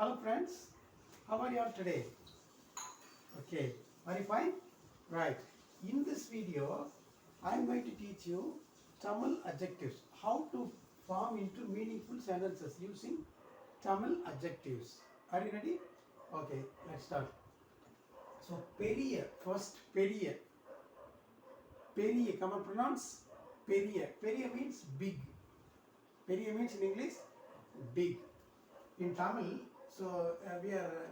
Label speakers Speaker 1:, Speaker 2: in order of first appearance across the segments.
Speaker 1: Hello friends, how are you all today? Okay, are you fine? Right. In this video, I am going to teach you Tamil adjectives. How to form into meaningful sentences using Tamil adjectives. Are you ready? Okay, let's start. So, periya, first periya. Periya, come on, pronounce periya. Periya means big. Periya means in English big. In Tamil, so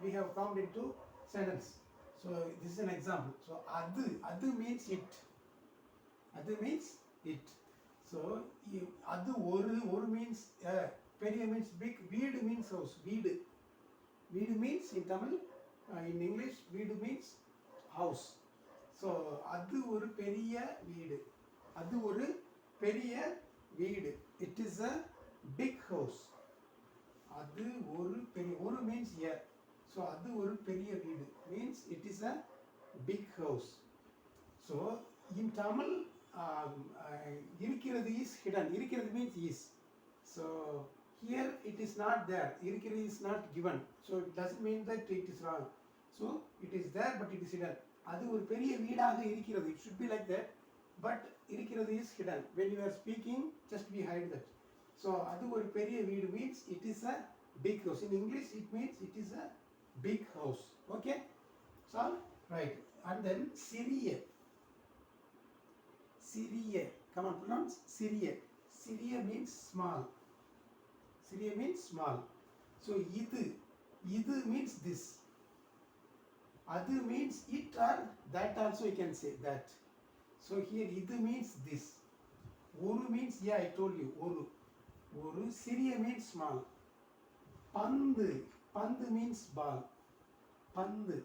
Speaker 1: we have formed into sentence. So this is an example. So adu means it. Adu means it. So adu oru means periya means big. Veedu means house. Veedu. Veedu means in Tamil, in English veedu means house. So adu oru periya veedu. Adu oru periya veedu. It is a big house. அது ஒரு பெரிய ஒரு means here. So அது ஒரு பெரிய வீடு means it is a big house. So in Tamil இருக்கிறது is hidden. இருக்கிறது means is. So here it is not there. இருக்கிறது is not given. So it doesn't mean that it is wrong. So it is there but it is hidden. அது ஒரு பெரிய வீடாக இருக்கிறது. It should be like that. But இருக்கிறது is hidden. When you are speaking, just we hide that. So அது ஒரு பெரிய வீடு means it is a big house. In English it means it is a big house. Okay? So right. And then சிறிய. சிறிய. Come on, pronounce சிறிய. சிறிய means small. சிறிய means small. So இது. இது means this. அது means it or that also you can say that. So here இது means this. ஒரு means yeah I told you ஒரு. ஒரு சிறிய means small. பந்து பந்து means ball. பந்து.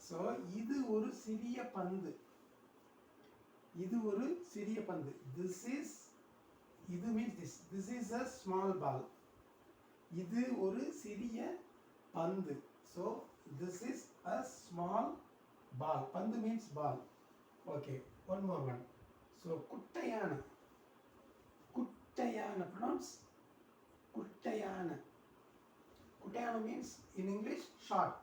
Speaker 1: So இது ஒரு சிறிய பந்து. இது ஒரு சிறிய பந்து. This is இது means this. This is a small ball. இது ஒரு சிறிய பந்து. So this is a small ball. பந்து means ball. Okay, one more one. So குட்டையான. குட்டையான pronounce குட்டையான. குட்டையான means in English short.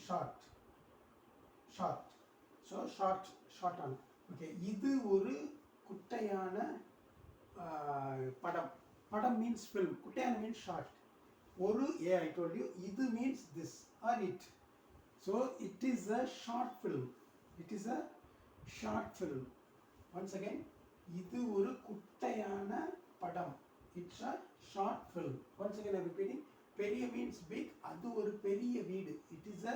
Speaker 1: short. short. Short. So short on. Okay, இது ஒரு குட்டையான படம். படம் means film. குட்டையான means short. ஒரு I told you இது means this or it. So it is a short film. It is a short film. Once again, இது ஒரு குட்டையான படம். It's a short film. Once again I'm repeating. பெரிய means big. அது ஒரு பெரிய வீடு. It is a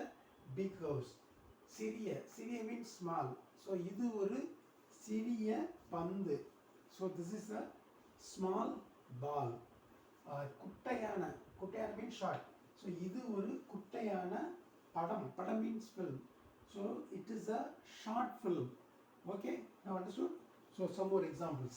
Speaker 1: big house. சிறிய. சிறிய means small. So இது ஒரு சிறிய பந்து. So this is a small ball. குட்டையான. குட்டையான means short. So இது ஒரு குட்டையான படம். படம் means film. So it is a short film. Okay? Now understood? So some more examples.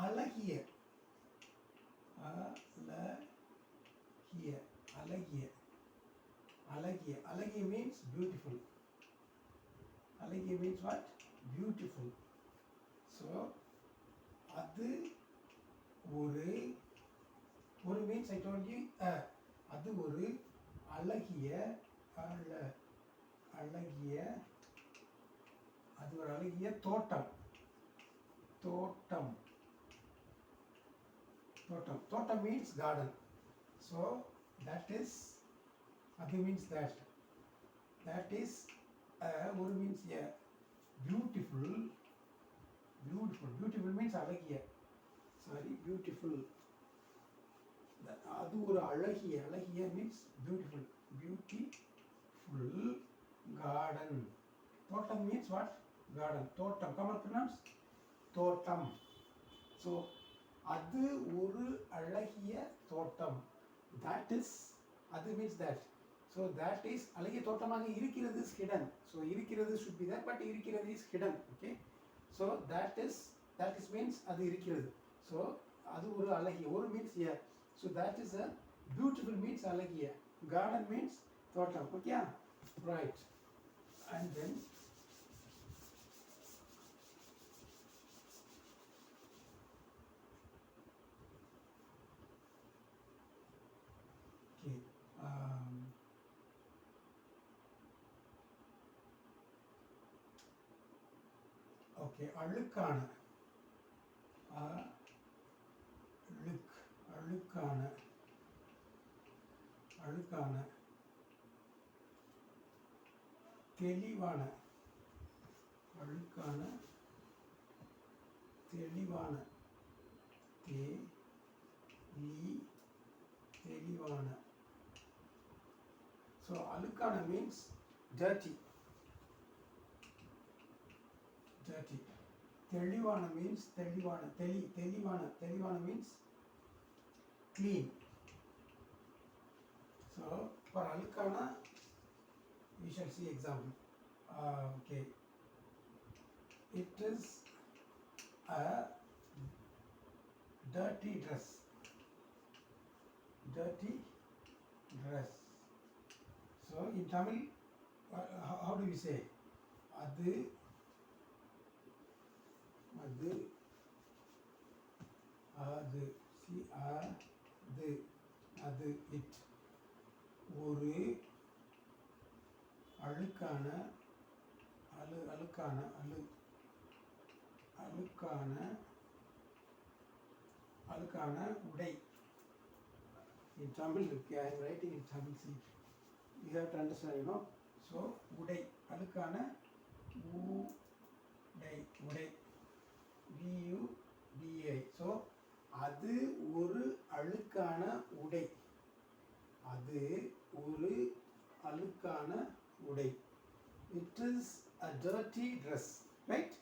Speaker 1: அழகிய. அழகிய. அழகிய. அழகிய. அழகிய means beautiful. அழகிய means what? Beautiful. So அது ஒரு ஒரு means I told you அது ஒரு அழகிய அழகிய அது ஒரு அழகிய தோட்டம். தோட்டம். தோட்டம். தோட்டம் means garden. So that is அது means that. That is ஒரு means yeah. Beautiful. Beautiful. Beautiful means அழகிய. Sorry, beautiful. அது ஒரு அழகிய. அழகிய means beautiful. Beautiful garden. தோட்டம் means what? Garden. தோட்டம். Come on, pronounce. தோட்டம். So அது ஒரு அழகிய தோட்டம். That is அது means that. So that is அழகிய தோட்டமாக இருக்கிறது is hidden. So இருக்கிறது should be there but இருக்கிறது is hidden. Okay? So that is means அது இருக்கிறது. So அது ஒரு அழகிய. ஒரு means here So that is a beautiful means alagiya. Garden means thotam. Okay? Right. And then okay. Okay, அழுக்கான அழுக்கான அழுக்கான தெளிவான அழுக்கான தெளிவான தெளிவான. So அழுக்கான means dirty. தெளிவான means தெளிவான means clean. So for அழுக்கான we shall see example. Okay, it is a dirty dress. So in Tamil, how do we say? அது see அது it ஒரு அழுக்கான உடை. In Tamil, okay, I am writing in Tamil, see, you have to understand, so udai அழுக்கான உடை VUDAI. So அது ஒரு அழுக்கான உடை. It is a dirty dress, right?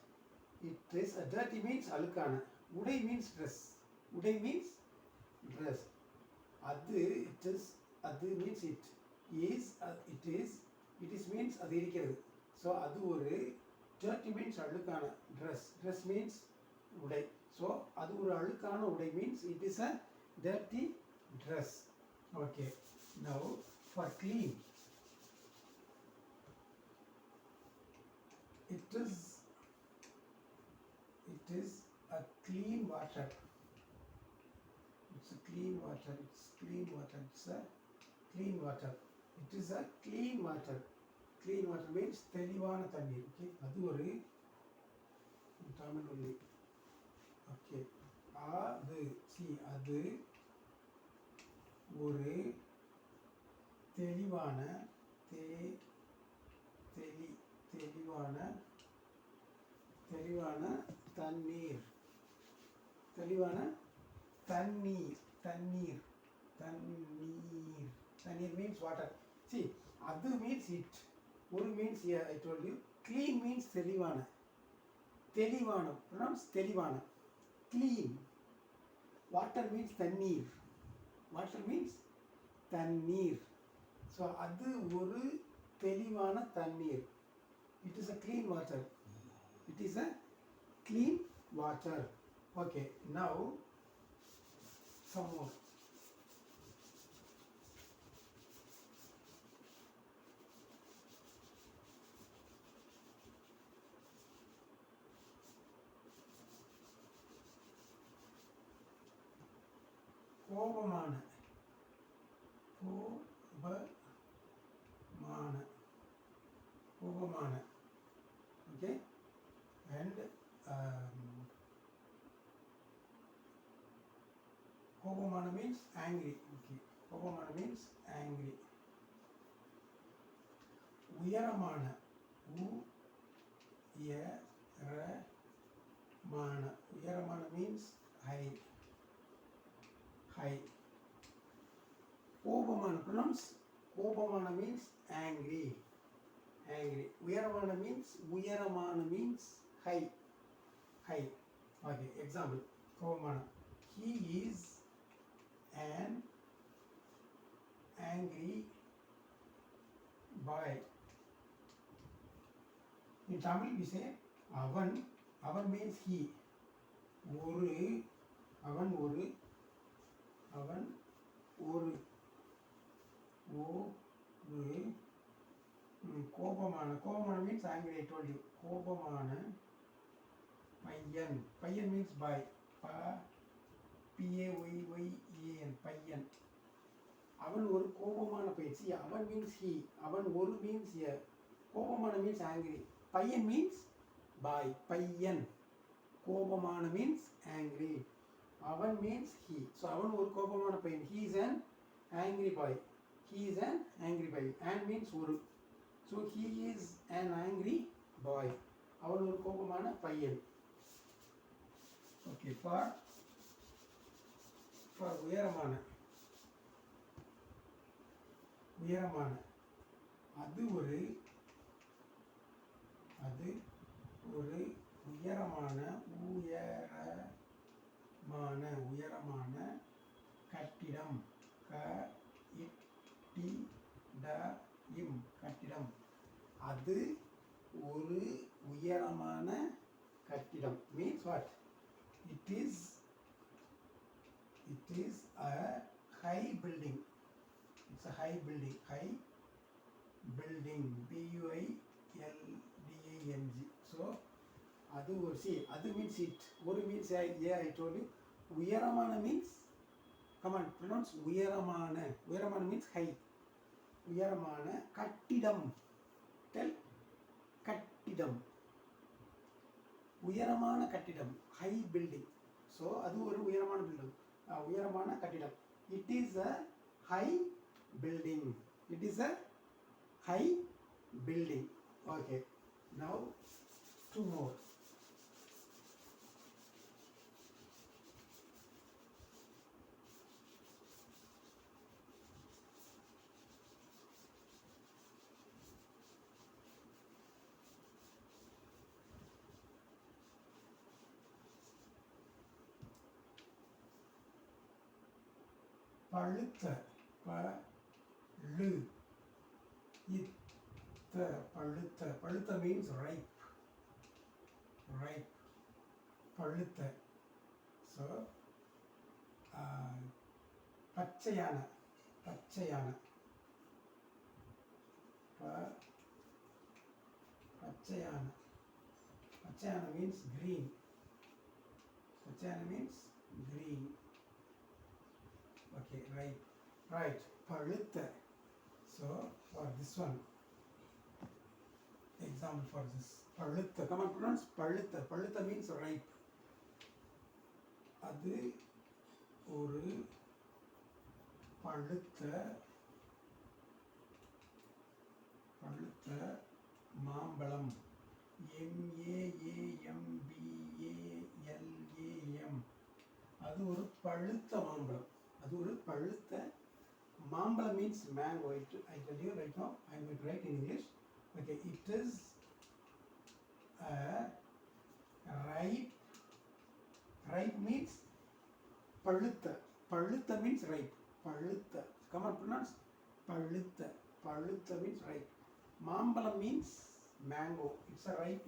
Speaker 1: It is a dirty means அழுக்கான. உடை means dress. உடை means dress. அது it is means it is it is means அது இருக்கிறது. So அது ஒரு dirty means அழுக்கான dress means உடை. So அது ஒரு அழுக்கான உடை means it is a dirty dress. Okay, now for clean, it is a clean water. It's a clean water. It is a clean water. Clean water means தெளிவான தண்ணீர். Okay, அது ஒரு Tamil only. Okay, அது ஒரு தெளிவான தண்ணீர். Tannir means water. See, adu means it. Oru means here I told you. Clean means telivana. Pronounce telivana. Clean. Water means tannir. So adu oru telivana tannir. It is a clean water. Okay, now some more. கோபமான. Okay, and கோபமான means angry. Okay, கோபமான means angry. உயரமான உயரமான means high. கோபமான, pronounce கோபமான means angry. உயரமான means high. Okay, example, கோபமான. He is an angry boy. In Tamil we say avan means he. அவன் ஒரு கோபமான means angry. I told you. கோபமான பையன். பையன் means boy. P-A-Y-Y-A-N பையன். அவன் ஒரு கோபமான பையன். See, அவன் means he. அவன் ஒரு means a. கோபமான means angry. பையன் means boy. பையன். கோபமான means angry. அவன் means he. So அவன் ஒரு கோபமான பையன். He is an angry boy. He is an angry boy. And means ஒரு. So he is an angry boy. அவன் ஒரு கோபமான பையன். Okay, for உயரமான. அது ஒரு உயரமான கட்டிடம். கட்டிடம். அது ஒரு உயரமான கட்டிடம் means what? It is a high building. It's a high building. B-U-I-L-D-I-N-G. So அது ஒரு அது means it. ஒரு means I told you. உயரமான means, come on, pronounce உயரமான means high. உயரமான கட்டிடம். Tell கட்டிடம். உயரமான கட்டிடம். High building. So அது ஒரு உயரமான building. உயரமான கட்டிடம். It is a high building. It is a high building. Okay. Now two more. பழுத்த. பழுத்த means ripe. பழுத்த. So பச்சையான. பச்சையான means green. green. Okay, right. பழுத்த. So for this one, example for this. பழுத்த. Come on, pronounce பழுத்த. பழுத்த means ripe. அது ஒரு பழுத்த மாம்பழம். MAAMBALAM. அது ஒரு பழுத்த மாம்பழம். மாம்பழம் means mango. I tell you right now, I am going to write in English. Okay, it is a ripe means பழுத்த. means ripe. Come on, pronounce பழுத்த means ripe. மாம்பழம் means mango. It's a ripe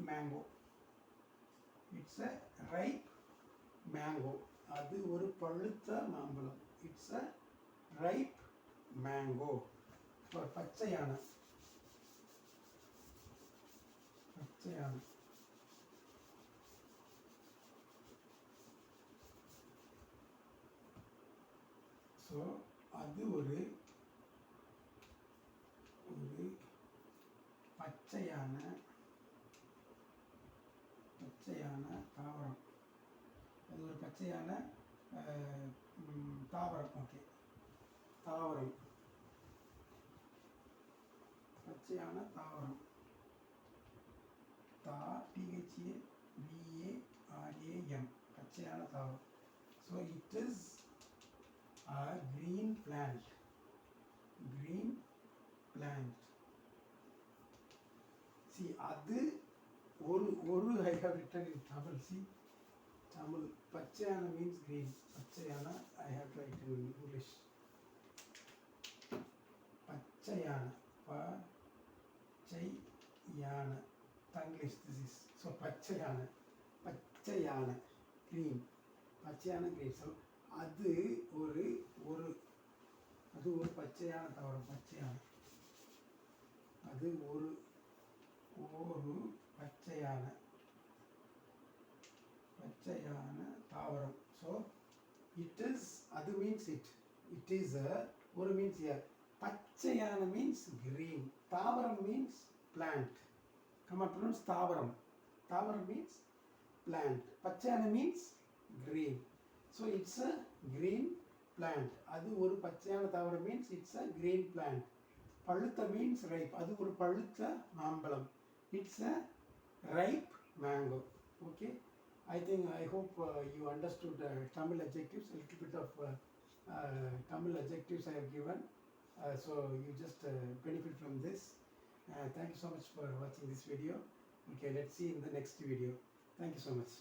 Speaker 1: mango. அது ஒரு பழுத்த மாம்பழம். It's a ripe mango. For பச்சையான. So அது ஒரு பச்சையான தாவரம். அது ஒரு பச்சையான தாவரம். ஓகே, தாவரம். பச்சையான தாவரம். THAVARAM. பச்சையான தாவரம். So it is a green plant. See, அது ஒரு I have written in Tamil. See, Tamil. பச்சையான means green. பச்சையான I have written in English. பச்சையான. Tanglish this is. So பச்சையான green. பச்சையான green. So அது ஒரு பச்சையான தாவரம் பச்சையான அது ஒரு ஒரு பச்சையான தாவரம். ஸோ it is அது means it is a ஒரு means here பச்சையான means green, தாவரம் means plant. Come on, pronounce தாவரம். தாவரம் means plant, பச்சையான means green. So it's a green plant. அது ஒரு பச்சையான தாவரம் means it's a green plant. பழுத்த means ripe, அது ஒரு பழுத்த மாம்பழம். It's a ripe mango. Okay, I hope you understood Tamil adjectives. A little bit of Tamil adjectives I have given, so you just benefit from this. Thank you so much for watching this video. Okay, let's see in the next video. Thank you so much.